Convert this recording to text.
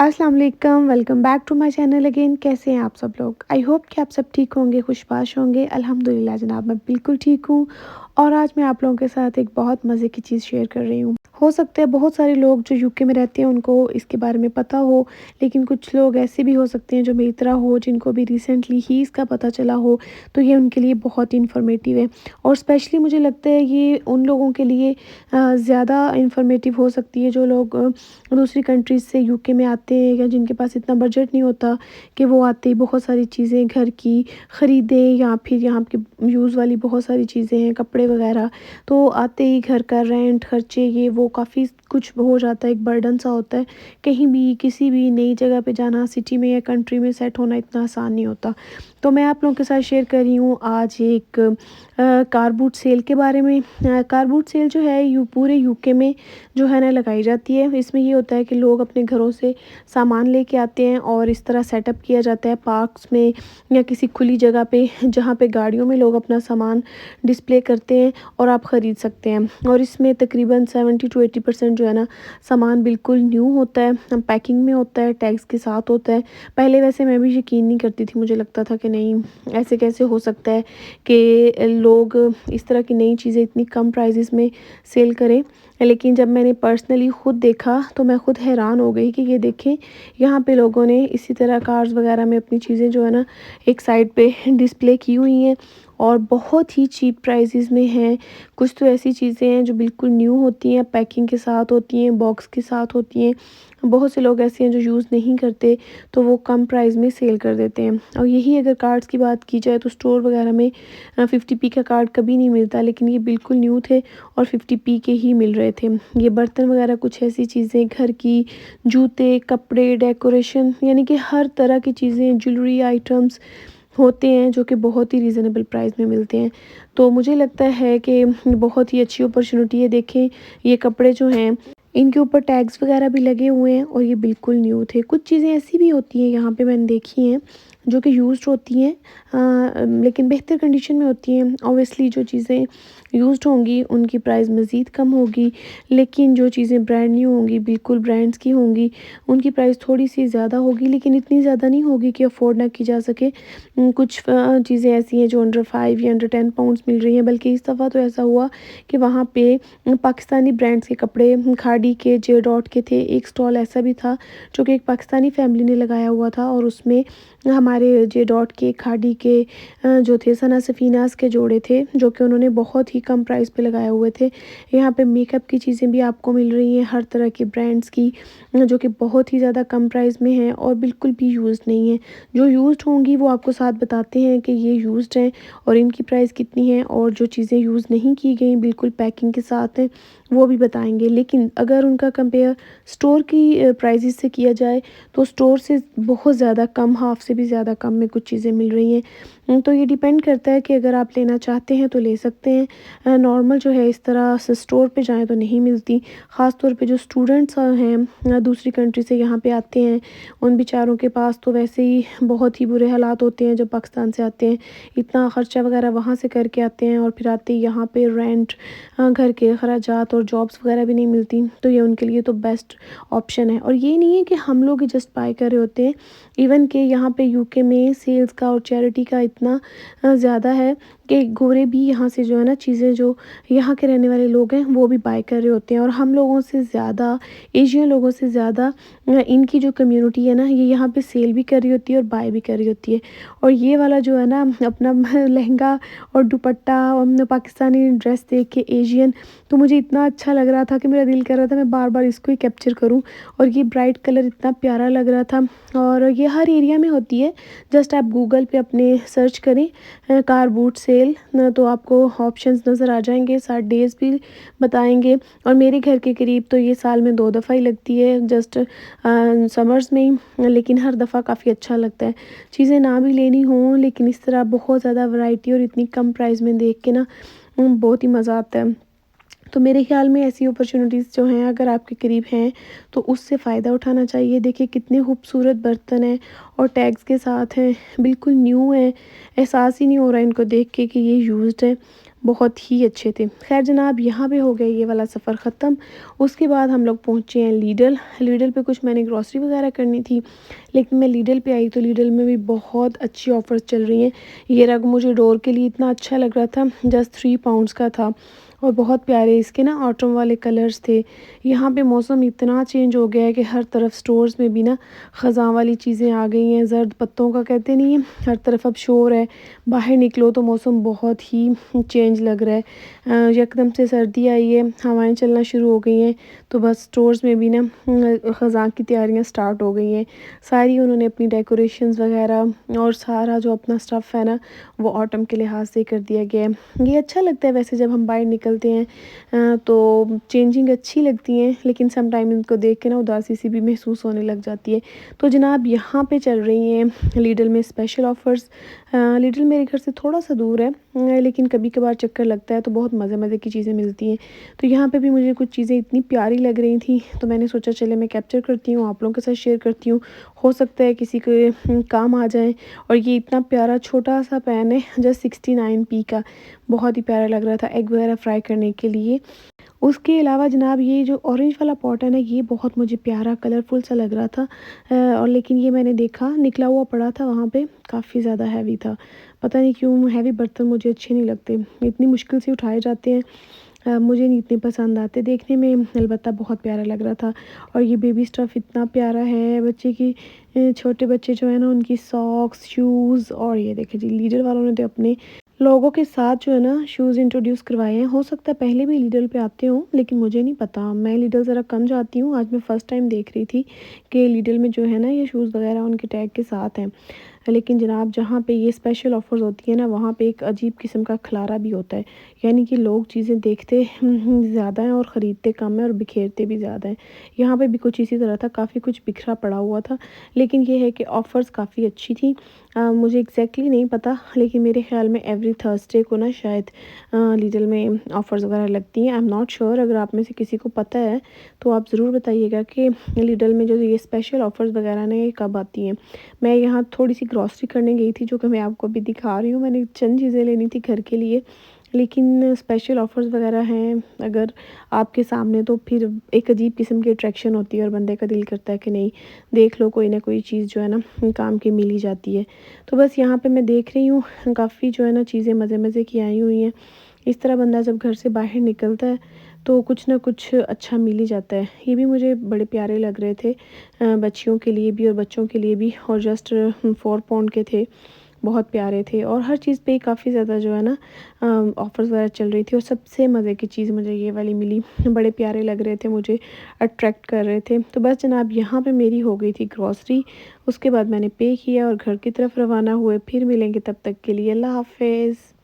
अस्सलाम वालेकुम, welcome back to my channel again. कैसे हैं आप सब लोग? आई होप कि आप सब ठीक होंगे, खुशबाश होंगे। अल्हम्दुलिल्लाह जनाब, मैं बिल्कुल ठीक हूँ। और आज मैं आप लोगों के साथ एक बहुत मज़े की चीज़ शेयर कर रही हूँ। हो सकता है बहुत सारे लोग जो यूके में रहते हैं उनको इसके बारे में पता हो, लेकिन कुछ लोग ऐसे भी हो सकते हैं जो मेरी तरह हो, जिनको भी रिसेंटली ही इसका पता चला हो, तो ये उनके लिए बहुत इन्फॉर्मेटिव है। और स्पेशली मुझे लगता है ये उन लोगों के लिए ज़्यादा इन्फॉर्मेटिव हो सकती है जो लोग दूसरी कंट्रीज़ से यूके में आते हैं, या जिनके पास इतना बजट नहीं होता कि वो आते ही बहुत सारी चीज़ें घर की ख़रीदें, या फिर यहाँ की यूज़ वाली बहुत सारी चीज़ें हैं, कपड़े वगैरह। तो आते ही घर का रेंट, खर्चे, ये वो काफ़ी कुछ हो जाता है, एक बर्डन सा होता है। कहीं भी किसी भी नई जगह पे जाना, सिटी में या कंट्री में सेट होना इतना आसान नहीं होता। तो मैं आप लोगों के साथ शेयर कर रही हूँ आज एक कार बूट सेल के बारे में। कार बूट सेल जो है पूरे यूके में जो है ना लगाई जाती है। इसमें ये होता है कि लोग अपने घरों से सामान लेके आते हैं और इस तरह सेटअप किया जाता है पार्क्स में या किसी खुली जगह पे, जहाँ पे गाड़ियों में लोग अपना सामान डिस्प्ले करते हैं और आप ख़रीद सकते हैं। और इसमें तकरीबन 70 to 80% जो है ना सामान बिल्कुल न्यू होता है, पैकिंग में होता है, टैग्स के साथ होता है। पहले वैसे मैं भी यकीन नहीं करती थी, मुझे लगता था कि नहीं, ऐसे कैसे हो सकता है कि लोग इस तरह की नई चीज़ें इतनी कम प्राइसेस में सेल करें। लेकिन जब मैंने पर्सनली ख़ुद देखा तो मैं ख़ुद हैरान हो गई कि ये देखें, यहाँ पे लोगों ने इसी तरह कार्स वगैरह में अपनी चीज़ें जो है ना एक साइड पे डिस्प्ले की हुई हैं और बहुत ही चीप प्राइसेस में हैं। कुछ तो ऐसी चीज़ें हैं जो बिल्कुल न्यू होती हैं, पैकिंग के साथ होती हैं, बॉक्स के साथ होती हैं। बहुत से लोग ऐसे हैं जो यूज़ नहीं करते, तो वो कम प्राइस में सेल कर देते हैं। और यही अगर कार्ड्स की बात की जाए तो स्टोर वगैरह में 50p का कार्ड कभी नहीं मिलता, लेकिन ये बिल्कुल न्यू थे और 50p के ही मिल रहे थे। ये बर्तन वगैरह कुछ ऐसी चीज़ें घर की, जूते, कपड़े, डेकोरेशन, यानी कि हर तरह की चीज़ें, ज्वेलरी आइटम्स होते हैं जो कि बहुत ही रीज़नेबल प्राइस में मिलते हैं। तो मुझे लगता है कि बहुत ही अच्छी अपॉर्चुनिटी है। देखें, ये कपड़े जो हैं इनके ऊपर टैग्स वगैरह भी लगे हुए हैं और ये बिल्कुल न्यू थे। कुछ चीज़ें ऐसी भी होती हैं यहाँ पे मैंने देखी हैं जो कि यूज़्ड होती हैं, लेकिन बेहतर कंडीशन में होती हैं। ऑब्वियसली जो चीज़ें यूज़्ड होंगी उनकी प्राइस मज़ीद कम होगी, लेकिन जो चीज़ें ब्रांड न्यू होंगी, बिल्कुल ब्रांड्स की होंगी, उनकी प्राइस थोड़ी सी ज़्यादा होगी, लेकिन इतनी ज़्यादा नहीं होगी कि अफोर्ड ना की जा सके। कुछ चीज़ें ऐसी हैं जो अंडर 5 या अंडर 10 पाउंड्स मिल रही हैं। बल्कि इस दफ़ा तो ऐसा हुआ कि वहाँ पे पाकिस्तानी ब्रांड्स के कपड़े, खादी के, जे डॉट के थे। एक स्टॉल ऐसा भी था जो कि एक पाकिस्तानी फैमिली ने लगाया हुआ था और उसमें हमारे जे डॉट के, खादी के जो थे सना सफ़ीनास के जोड़े थे, जो कि उन्होंने बहुत ही कम प्राइस पे लगाए हुए थे। यहाँ पे मेकअप की चीज़ें भी आपको मिल रही हैं, हर तरह के ब्रांड्स की, जो कि बहुत ही ज़्यादा कम प्राइस में हैं और बिल्कुल भी यूज़्ड नहीं है। जो यूज़्ड होंगी वो आपको साथ बताते हैं कि ये यूज़्ड हैं और इनकी प्राइस कितनी है, और जो चीज़ें यूज़ नहीं की गई बिल्कुल पैकिंग के साथ हैं वो भी बताएंगे। लेकिन अगर उनका कंपेयर स्टोर की प्राइसेस से किया जाए तो स्टोर से बहुत ज़्यादा कम, हाफ़ से भी ज़्यादा कम में कुछ चीज़ें मिल रही हैं। तो ये डिपेंड करता है कि अगर आप लेना चाहते हैं तो ले सकते हैं। नॉर्मल जो है इस तरह से स्टोर पे जाएँ तो नहीं मिलती। ख़ास तौर पे जो स्टूडेंट्स हैं दूसरी कंट्री से यहाँ पे आते हैं, उन बेचारों के पास तो वैसे ही बहुत ही बुरे हालात होते हैं जब पाकिस्तान से आते हैं। इतना ख़र्चा वगैरह वहाँ से करके आते हैं और फिर आते ही यहाँ पे रेंट, घर के अखराजात और जॉब्स वगैरह भी नहीं मिलती। तो ये उनके लिए तो बेस्ट ऑप्शन है। और ये नहीं है कि हम लोग ही जस्ट बाय कर रहे होते हैं, इवन कि यहाँ पे यूके में सेल्स का और चैरिटी का इतना ज़्यादा है कि गोरे भी यहाँ से जो है ना चीज़ें, जो यहाँ के रहने वाले लोग हैं वो भी बाय कर रहे होते हैं। और हम लोगों से ज़्यादा, एशियन लोगों से ज़्यादा इनकी जो कम्युनिटी है ना, ये यहाँ पे सेल भी कर रही होती है और बाय भी कर रही होती है। और ये वाला जो है ना अपना लहंगा और दुपट्टा और पाकिस्तानी ड्रेस देख के एशियन, तो मुझे इतना अच्छा लग रहा था कि मेरा दिल कर रहा था मैं बार बार इसको ही कैप्चर करूं। और ये ब्राइट कलर इतना प्यारा लग रहा था। और ये हर एरिया में होती है, जस्ट आप गूगल पे अपने सर्च करें कार बूट सेल ना, तो आपको ऑप्शंस नज़र आ जाएंगे, साथ डेज़ भी बताएंगे। और मेरे घर के करीब तो ये साल में 2 दफ़ा ही लगती है, जस्ट समर्स में ही, लेकिन हर दफ़ा काफ़ी अच्छा लगता है। चीज़ें ना भी लेनी हों, लेकिन इस तरह बहुत ज़्यादा वैरायटी और इतनी कम प्राइस में देख के ना बहुत ही मज़ा आता है। तो मेरे ख़्याल में ऐसी अपॉर्चुनिटीज़ जो हैं अगर आपके करीब हैं तो उससे फ़ायदा उठाना चाहिए। देखिए कितने खूबसूरत बर्तन हैं और टैग्स के साथ हैं, बिल्कुल न्यू हैं, एहसास ही नहीं हो रहा है इनको देख के कि ये यूज़्ड है। بہت ہی اچھے تھے۔ خیر جناب یہاں پہ ہو گیا یہ والا سفر ختم۔ اس کے بعد ہم لوگ پہنچے ہیں لیڈل۔ لیڈل پہ کچھ میں نے گروسری وغیرہ کرنی تھی، لیکن میں لیڈل پہ آئی تو لیڈل میں بھی بہت اچھی آفرز چل رہی ہیں۔ یہ رگ مجھے ڈور کے لیے اتنا اچھا لگ رہا تھا، جسٹ 3 پاؤنڈس کا تھا اور بہت پیارے اس کے نا آٹم والے کلرز تھے۔ یہاں پہ موسم اتنا چینج ہو گیا ہے کہ ہر طرف سٹورز میں بھی نا خزاں والی چیزیں آ گئی ہیں، زرد پتوں کا کہتے نہیں ہیں، ہر طرف اب شور ہے۔ باہر نکلو تو موسم بہت ہی چینج لگ رہا ہے۔ یکدم سے سردی آئی ہے، ہوائیں چلنا شروع ہو گئی ہیں، تو بس سٹورز میں بھی نا خزاں کی تیاریاں سٹارٹ ہو گئی ہیں۔ ساری انہوں نے اپنی ڈیکوریشنز وغیرہ اور سارا جو اپنا سٹف ہے نا وہ آٹم کے لحاظ سے کر دیا گیا ہے۔ یہ اچھا لگتا ہے ویسے جب ہم باہر نکلتے ہیں تو چینجنگ اچھی لگتی ہیں، لیکن سم ٹائم ان کو دیکھ کے نا اداسی سی بھی محسوس ہونے لگ جاتی ہے۔ تو جناب یہاں پہ چل رہی ہیں لیڈل میں اسپیشل آفرز۔ لیڈل میرے گھر سے تھوڑا سا دور ہے، لیکن کبھی کبھار چکر لگتا ہے تو بہت مزے مزے کی چیزیں ملتی ہیں۔ تو یہاں پہ بھی مجھے کچھ چیزیں اتنی پیاری لگ رہی تھیں تو میں نے سوچا چلے میں کیپچر کرتی ہوں، آپ لوگوں کے ساتھ شیئر کرتی ہوں، ہو سکتا ہے کسی کے کام آ جائیں۔ اور یہ اتنا پیارا چھوٹا سا پین ہے، جسٹ 69p کا، بہت ہی پیارا لگ رہا تھا ایگ وغیرہ فرائی کرنے کے لیے۔ اس کے علاوہ جناب یہ جو اورنج والا پاٹ ہے نا، یہ بہت مجھے پیارا کلرفل سا لگ رہا تھا، اور لیکن یہ میں نے دیکھا نکلا ہوا پڑا تھا وہاں پہ، کافی زیادہ ہیوی تھا۔ پتہ نہیں کیوں ہیوی برتن مجھے اچھے نہیں لگتے، اتنی مشکل سے اٹھائے جاتے ہیں، مجھے نہیں اتنے پسند آتے دیکھنے میں، البتہ بہت پیارا لگ رہا تھا۔ اور یہ بیبی سٹف اتنا پیارا ہے، بچے کی چھوٹے بچے جو ہے نا ان کی ساکس، شوز، اور یہ دیکھیں جی لیڈل والوں نے تو اپنے لوگوں کے ساتھ جو ہے نا شوز انٹروڈیوس کروائے ہیں۔ ہو سکتا ہے پہلے بھی لیڈل پہ آتے ہوں، لیکن مجھے نہیں پتا، میں لیڈل ذرا کم جاتی ہوں۔ آج میں فرسٹ ٹائم دیکھ رہی تھی کہ لیڈل میں جو ہے نا یہ شوز وغیرہ ان کے ٹیگ کے ساتھ ہیں۔ لیکن جناب جہاں پہ یہ اسپیشل آفرز ہوتی ہیں نا، وہاں پہ ایک عجیب قسم کا کھلارا بھی ہوتا ہے، یعنی کہ لوگ چیزیں دیکھتے زیادہ ہیں اور خریدتے کم ہیں اور بکھیرتے بھی زیادہ ہیں۔ یہاں پہ بھی کچھ اسی طرح تھا، کافی کچھ بکھرا پڑا ہوا تھا، لیکن یہ ہے کہ آفرز کافی اچھی تھیں۔ مجھے ایگزیکٹلی نہیں پتا، لیکن میرے خیال میں ایوری تھرسڈے کو نا شاید لیڈل میں آفرز وغیرہ لگتی ہیں، آئی ایم ناٹ شیور۔ اگر آپ میں سے کسی کو پتہ ہے تو آپ ضرور بتائیے گا کہ لیڈل میں جو یہ اسپیشل آفرز وغیرہ نا یہ کب آتی ہیں۔ میں یہاں تھوڑی سی گروسری کرنے گئی تھی، جو کہ میں آپ کو ابھی دکھا رہی ہوں، میں نے چند چیزیں لینی تھی گھر کے لیے، لیکن اسپیشل آفرز وغیرہ ہیں اگر آپ کے سامنے تو پھر ایک عجیب قسم کی اٹریکشن ہوتی ہے اور بندے کا دل کرتا ہے کہ نہیں دیکھ لو، کوئی نہ کوئی چیز جو ہے نا کام کی مل ہی جاتی ہے۔ تو بس یہاں پہ میں دیکھ رہی ہوں کافی جو ہے نا چیزیں مزے مزے کی آئی ہوئی ہیں۔ اس طرح بندہ جب گھر سے باہر نکلتا ہے تو کچھ نہ کچھ اچھا مل ہی جاتا ہے۔ یہ بھی مجھے بڑے پیارے لگ رہے تھے، بچیوں کے لیے بھی اور بچوں کے لیے بھی، اور جسٹ 4 پاؤنڈ کے تھے، بہت پیارے تھے، اور ہر چیز پہ کافی زیادہ جو ہے نا آفرز وغیرہ چل رہی تھی۔ اور سب سے مزے کی چیز مجھے یہ والی ملی، بڑے پیارے لگ رہے تھے، مجھے اٹریکٹ کر رہے تھے۔ تو بس جناب یہاں پہ میری ہو گئی تھی گروسری، اس کے بعد میں نے پے کیا اور گھر کی طرف روانہ ہوئے۔ پھر ملیں گے، تب تک کے لیے اللہ حافظ۔